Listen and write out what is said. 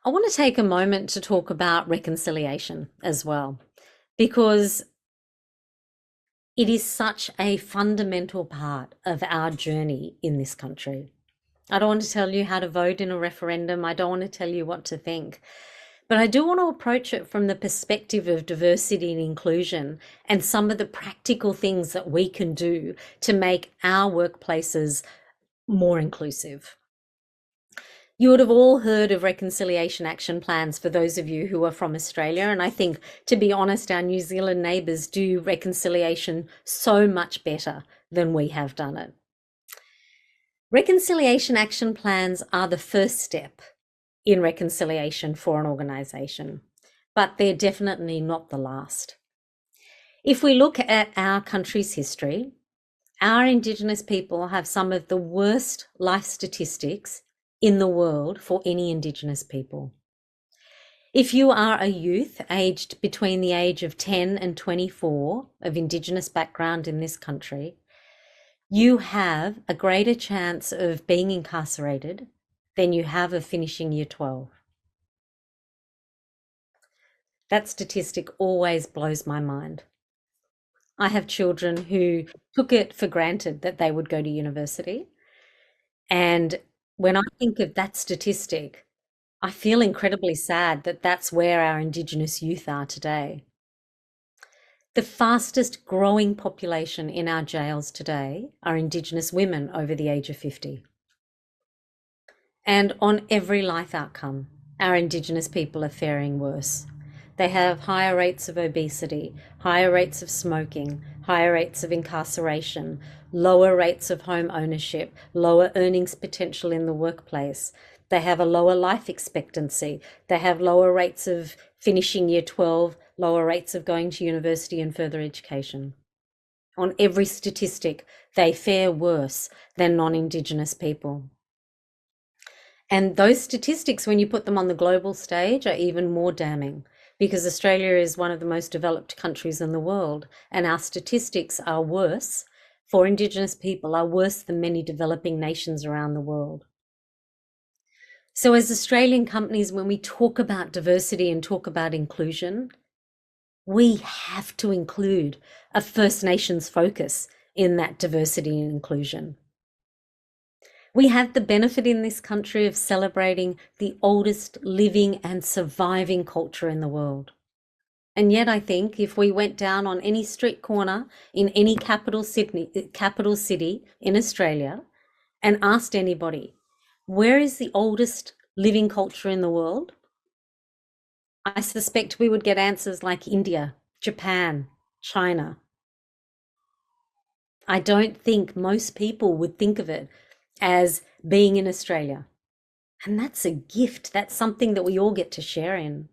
I want to take a moment to talk about reconciliation as well, because it is such a fundamental part of our journey in this country. I don't want to tell you how to vote in a referendum. I don't want to tell you what to think. But I do want to approach it from the perspective of diversity and inclusion and some of the practical things that we can do to make our workplaces more inclusive. You would have all heard of reconciliation action plans for those of you who are from Australia. And I think, to be honest, our New Zealand neighbours do reconciliation so much better than we have done it. Reconciliation action plans are the first step in reconciliation for an organisation, but they're definitely not the last. If we look at our country's history, our Indigenous people have some of the worst life statistics in the world for any Indigenous people. If you are a youth aged between the age of 10 and 24 of Indigenous background in this country, you have a greater chance of being incarcerated than you have of finishing year 12. That statistic always blows my mind. I have children who took it for granted that they would go to university. And when I think of that statistic, I feel incredibly sad that that's where our Indigenous youth are today. The fastest growing population in our jails today are Indigenous women over the age of 50. And on every life outcome, our Indigenous people are faring worse. They have higher rates of obesity, higher rates of smoking, higher rates of incarceration, lower rates of home ownership, lower earnings potential in the workplace. They have a lower life expectancy. They have lower rates of finishing year 12, lower rates of going to university and further education. On every statistic, they fare worse than non-Indigenous people. And those statistics, when you put them on the global stage, are even more damning, because Australia is one of the most developed countries in the world, and our statistics are worse for Indigenous people, are worse than many developing nations around the world. So as Australian companies, when we talk about diversity and talk about inclusion, we have to include a First Nations focus in that diversity and inclusion. We have the benefit in this country of celebrating the oldest living and surviving culture in the world. And yet I think if we went down on any street corner in any capital city in Australia and asked anybody, where is the oldest living culture in the world? I suspect we would get answers like India, Japan, China. I don't think most people would think of it as being in Australia. And that's a gift. That's something that we all get to share in.